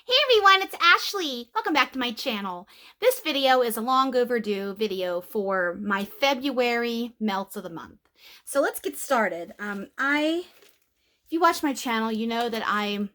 Hey everyone, it's Ashley. Welcome back to my channel. This video is a long overdue video for my February melts of the month. So let's get started. If you watch my channel, you know that I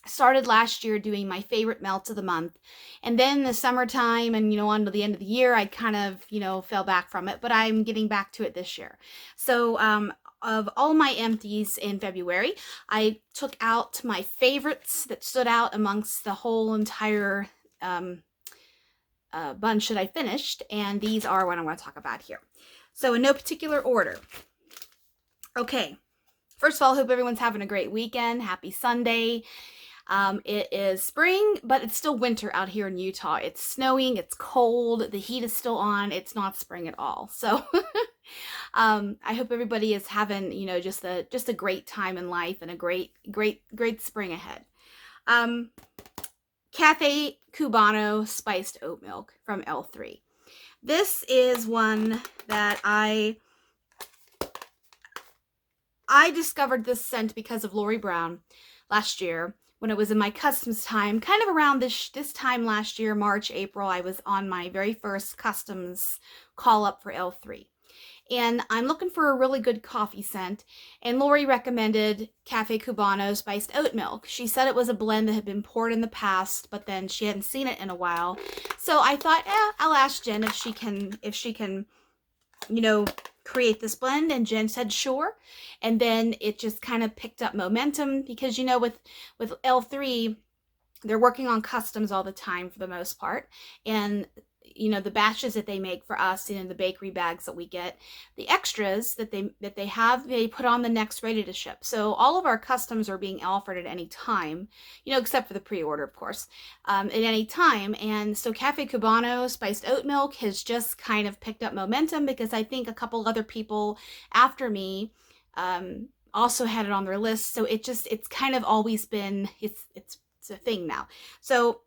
started last year doing my favorite melts of the month. And then the summertime and, on to the end of the year, I kind of, fell back from it, but I'm getting back to it this year. So, of all my empties in February, I took out my favorites that stood out amongst the whole entire bunch that I finished, and these are what I'm going to talk about here. So in no particular order. Okay, first of all, hope everyone's having a great weekend. Happy Sunday. It is spring, but it's still winter out here in Utah. It's snowing, it's cold, the heat is still on, it's not spring at all. So I hope everybody is having, just a great time in life and a great spring ahead. Cafe Cubano spiced oat milk from L3. This is one that I discovered this scent because of Lori Brown last year when it was in my customs time, kind of around this time last year, March, April. I was on my very first customs call up for L3. And I'm looking for a really good coffee scent, and Lori recommended Cafe Cubano spiced oat milk. She said it was a blend that had been poured in the past, but then she hadn't seen it in a while. So I thought, I'll ask Jen if she can, create this blend, and Jen said sure. And then it just kind of picked up momentum because, with L3, they're working on customs all the time for the most part. And the batches that they make for us, the bakery bags that we get, the extras that they have, they put on the next ready to ship. So all of our customs are being offered at any time, except for the pre-order, of course, at any time. And so Cafe Cubano spiced oat milk has just kind of picked up momentum because I think a couple other people after me also had it on their list. So it's kind of always been, it's a thing now. So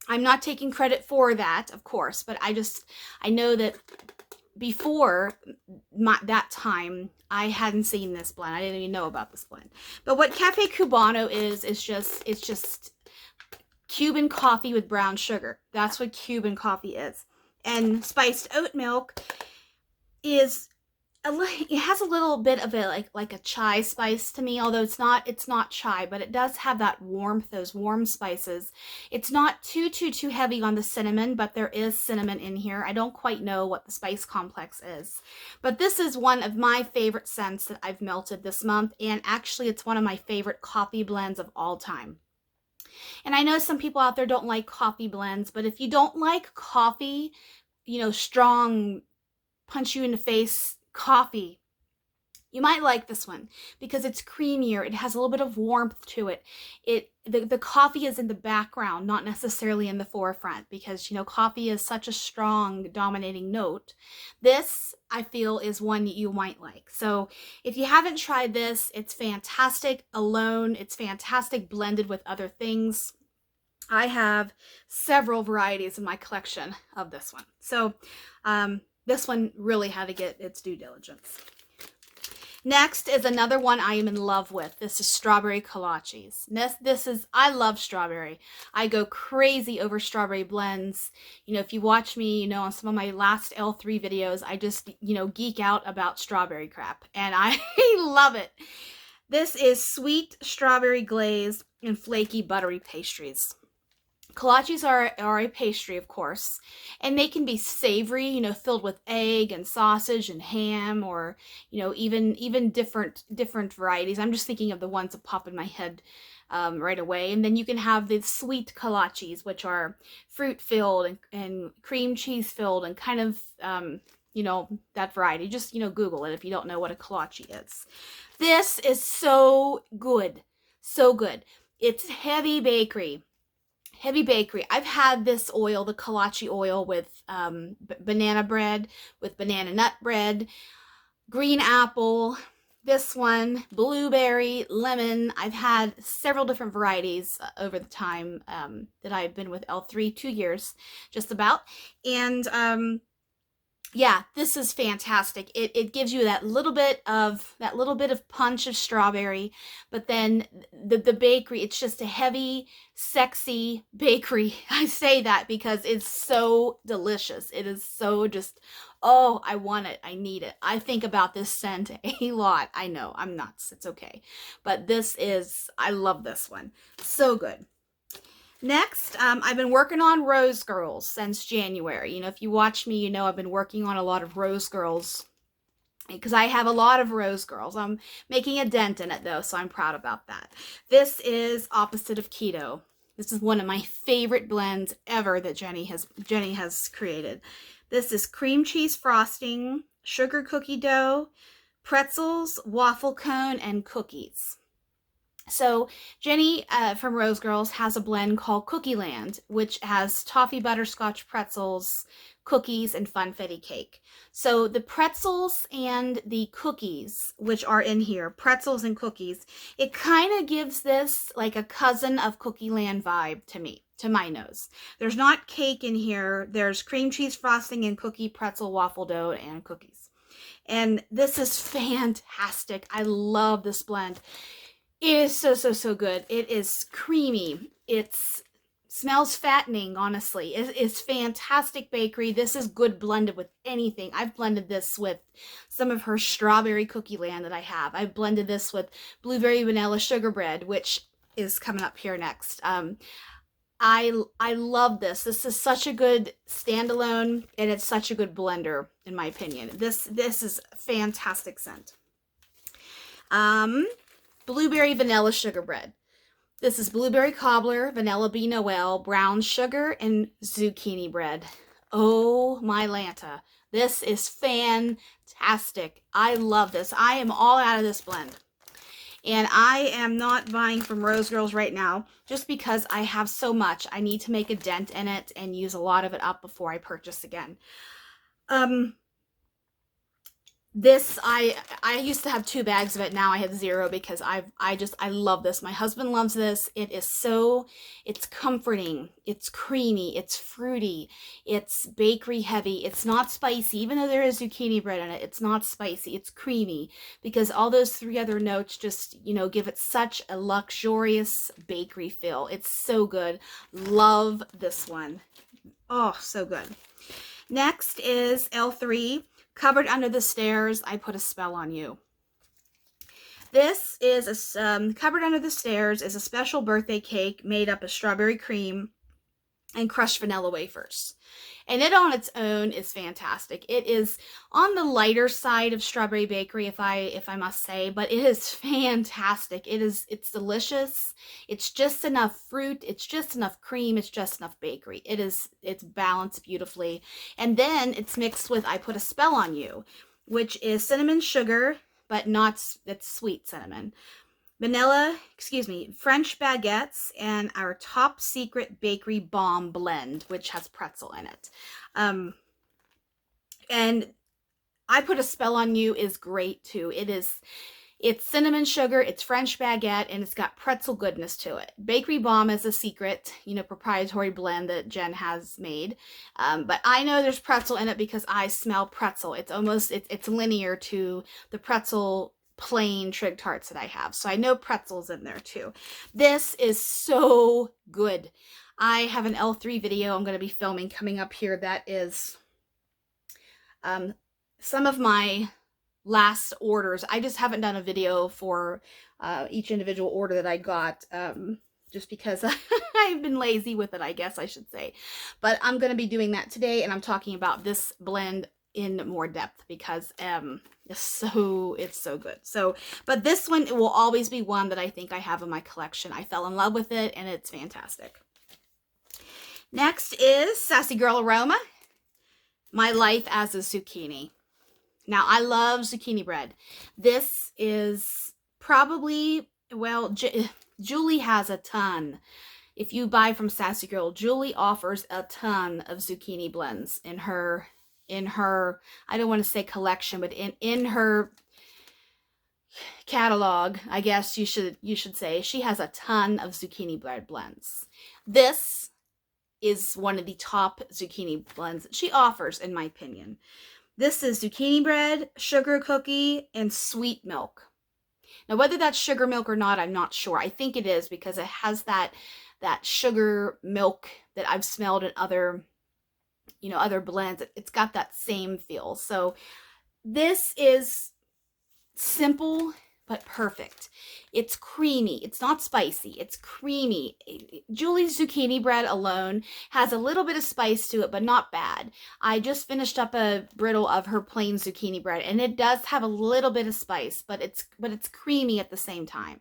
I'm not taking credit for that, of course, but I know that before that time, I hadn't seen this blend. I didn't even know about this blend. But what Cafe Cubano is just Cuban coffee with brown sugar. That's what Cuban coffee is. And spiced oat milk is it has a little bit of a like a chai spice to me, although it's not chai, but it does have that warmth, those warm spices. It's not too heavy on the cinnamon, but there is cinnamon in here. I don't quite know what the spice complex is, but this is one of my favorite scents that I've melted this month, and actually it's one of my favorite coffee blends of all time. And I know some people out there don't like coffee blends, but if you don't like coffee, strong, punch you in the face coffee, you might like this one because it's creamier. It has a little bit of warmth to it. The coffee is in the background, not necessarily in the forefront, because coffee is such a strong dominating note. This, I feel, is one that you might like. So if you haven't tried this, it's fantastic alone. It's fantastic blended with other things. I have several varieties in my collection of this one. So this one really had to get its due diligence. Next is another one I am in love with. This is strawberry kolaches. I love strawberry. I go crazy over strawberry blends. If you watch me, on some of my last L3 videos, I just, geek out about strawberry crap. And I love it. This is sweet strawberry glaze and flaky buttery pastries. Kolaches are a pastry, of course, and they can be savory, filled with egg and sausage and ham, or, even different varieties. I'm just thinking of the ones that pop in my head right away. And then you can have the sweet kolaches, which are fruit-filled and cream cheese-filled and kind of, that variety. Just, Google it if you don't know what a kolache is. This is so good. So good. It's heavy bakery. Heavy bakery. I've had this oil, the Kolache oil, with banana bread, with banana nut bread, green apple, this one, blueberry, lemon. I've had several different varieties over the time that I've been with L3, 2 years, just about. And Yeah, this is fantastic. It gives you that little bit of punch of strawberry, but then the bakery, it's just a heavy, sexy bakery. I say that because it's so delicious. It is so just, oh, I want it. I need it. I think about this scent a lot. I know, I'm nuts. It's okay. But I love this one. So good. Next, I've been working on Rose Girls since January. You know, if you watch me, you know I've been working on a lot of Rose Girls because I have a lot of Rose Girls. I'm making a dent in it though, so I'm proud about that. This is opposite of keto. This is one of my favorite blends ever that Jenny has created. This is cream cheese frosting, sugar cookie dough, pretzels, waffle cone, and cookies. So Jenny from Rose Girls has a blend called Cookie Land, which has toffee butterscotch pretzels, cookies, and funfetti cake. So the pretzels and the cookies, which are in here, pretzels and cookies, it kind of gives this like a cousin of Cookie Land vibe to me, to my nose. There's not cake in here. There's cream cheese frosting and cookie, pretzel, waffle dough, and cookies. And this is fantastic. I love this blend. It is so good. It is creamy. It smells fattening, honestly. It's fantastic bakery. This is good blended with anything. I've blended this with some of her strawberry cookie land that I have. I've blended this with blueberry vanilla sugar bread, which is coming up here next. I love this. This is such a good standalone, and it's such a good blender, in my opinion. This is a fantastic scent. Blueberry vanilla sugar bread. This is blueberry cobbler, vanilla bean noel, brown sugar, and zucchini bread. Oh my Lanta. This is fantastic. I love this. I am all out of this blend. And I am not buying from Rose Girls right now just because I have so much. I need to make a dent in it and use a lot of it up before I purchase again. This, I used to have 2 bags of it. Now I have 0 because I love this. My husband loves this. It's comforting. It's creamy. It's fruity. It's bakery heavy. It's not spicy. Even though there is zucchini bread in it, it's not spicy. It's creamy because all those 3 other notes just, you know, give it such a luxurious bakery feel. It's so good. Love this one. Oh, so good. Next is L3. Covered Under the Stairs, I Put a Spell on You. This is Covered Under the Stairs is a special birthday cake made up of strawberry cream and crushed vanilla wafers. And it on its own is fantastic. It is on the lighter side of strawberry bakery, if I must say, but it is fantastic. It's delicious. It's just enough fruit. It's just enough cream. It's just enough bakery. It's balanced beautifully. And then it's mixed with I Put a Spell on You, which is cinnamon sugar, but it's sweet cinnamon. French baguettes, and our top secret bakery bomb blend, which has pretzel in it. And I Put a Spell on You is great too. It's cinnamon sugar, it's French baguette, and it's got pretzel goodness to it. Bakery Bomb is a secret, you know, proprietary blend that Jen has made. But I know there's pretzel in it because I smell pretzel. It's linear to the pretzel plain trig tarts that I have. So I know pretzels in there too. This is so good. I have an L3 video I'm going to be filming coming up here that is some of my last orders. I just haven't done a video for each individual order that I got just because I've been lazy with it, I guess I should say. But I'm going to be doing that today, and I'm talking about this blend in more depth because it's so good. But this one, it will always be one that I think I have in my collection. I fell in love with it, and it's fantastic. Next is Sassy Girl Aroma, My Life as a Zucchini. Now, I love zucchini bread. This is probably, well, Julie has a ton. If you buy from Sassy Girl, Julie offers a ton of zucchini blends in her, I don't want to say collection, but in her catalog, I guess you should say. She has a ton of zucchini bread blends. This is one of the top zucchini blends that she offers, in my opinion. This is zucchini bread, sugar cookie, and sweet milk. Now, whether that's sugar milk or not, I'm not sure. I think it is because it has that sugar milk that I've smelled in other, other blends. It's got that same feel. So this is simple but perfect. It's creamy. It's not spicy. It's creamy. Julie's zucchini bread alone has a little bit of spice to it, but not bad. I just finished up a brittle of her plain zucchini bread, and it does have a little bit of spice, but it's creamy at the same time.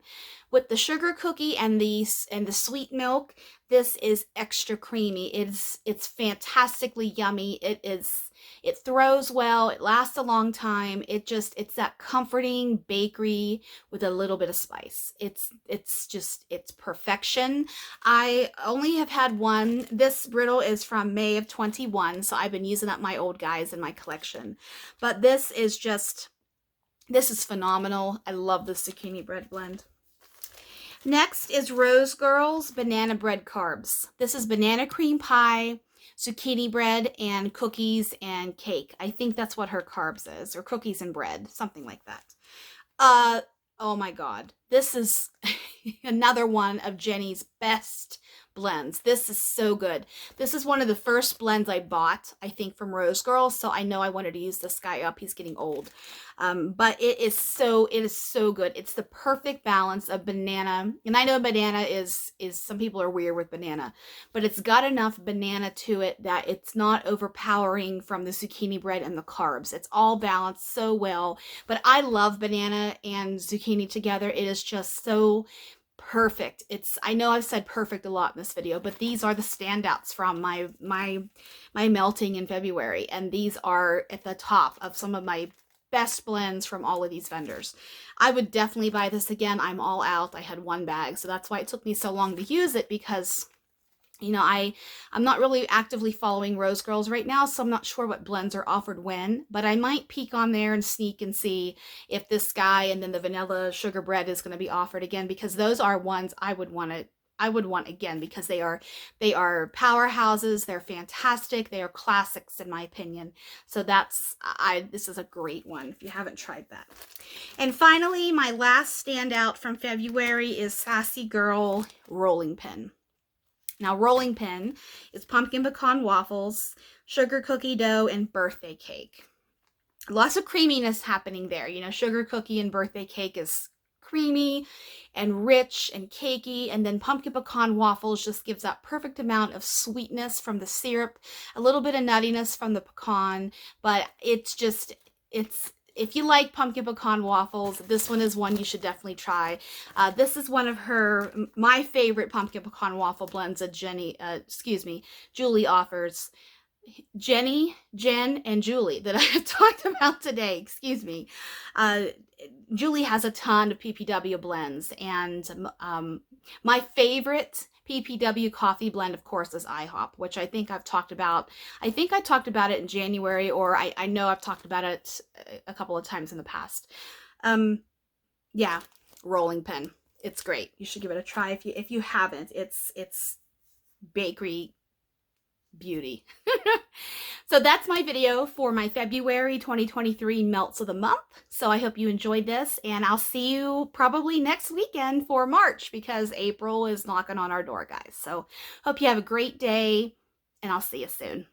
With the sugar cookie and the sweet milk, this is extra creamy. It's fantastically yummy. It throws well. It lasts a long time. It's that comforting bakery with a little bit of spice. It's perfection. I only have had one. This brittle is from May of 21, so I've been using up my old guys in my collection. But this is phenomenal. I love the zucchini bread blend. Next is Rose Girls Banana Bread Carbs. This is banana cream pie, zucchini bread, and cookies and cake. I think that's what her carbs is, or cookies and bread, something like that. Oh my God. This is another one of Jenny's best blends. This is so good. This is one of the first blends I bought, I think, from Rose Girls, so I know I wanted to use this guy up. He's getting old. But it is so good. It's the perfect balance of banana, and I know banana is some people are weird with banana, but it's got enough banana to it that it's not overpowering from the zucchini bread and the carbs. It's all balanced so well, but I love banana and zucchini together. It is just so perfect. I know I've said perfect a lot in this video, but these are the standouts from my melting in February, and these are at the top of some of my best blends from all of these vendors. I would definitely buy this again. I'm all out. I had one bag, so that's why it took me so long to use it, because I'm not really actively following Rose Girls right now, so I'm not sure what blends are offered when, but I might peek on there and sneak and see if this guy and then the vanilla sugar bread is going to be offered again, because those are ones I would want again, because they are powerhouses. They're fantastic. They are classics in my opinion. So this is a great one if you haven't tried that. And finally, my last standout from February is Sassy Girl Rolling Pin. Now, rolling pin is pumpkin pecan waffles, sugar cookie dough, and birthday cake. Lots of creaminess happening there. Sugar cookie and birthday cake is creamy and rich and cakey, and then pumpkin pecan waffles just gives that perfect amount of sweetness from the syrup, a little bit of nuttiness from the pecan, but if you like pumpkin pecan waffles, this one is one you should definitely try. This is one of my favorite pumpkin pecan waffle blends that Julie offers. Jen, and Julie that I have talked about today, Julie has a ton of PPW blends, and my favorite PPW coffee blend, of course, is IHOP, which I think I've talked about. I think I talked about it in January, or I know I've talked about it a couple of times in the past. Yeah, rolling pin. It's great. You should give it a try if you haven't. It's bakery beauty. So that's my video for my February 2023 melts of the month. So I hope you enjoyed this, and I'll see you probably next weekend for March, because April is knocking on our door, guys. So hope you have a great day, and I'll see you soon.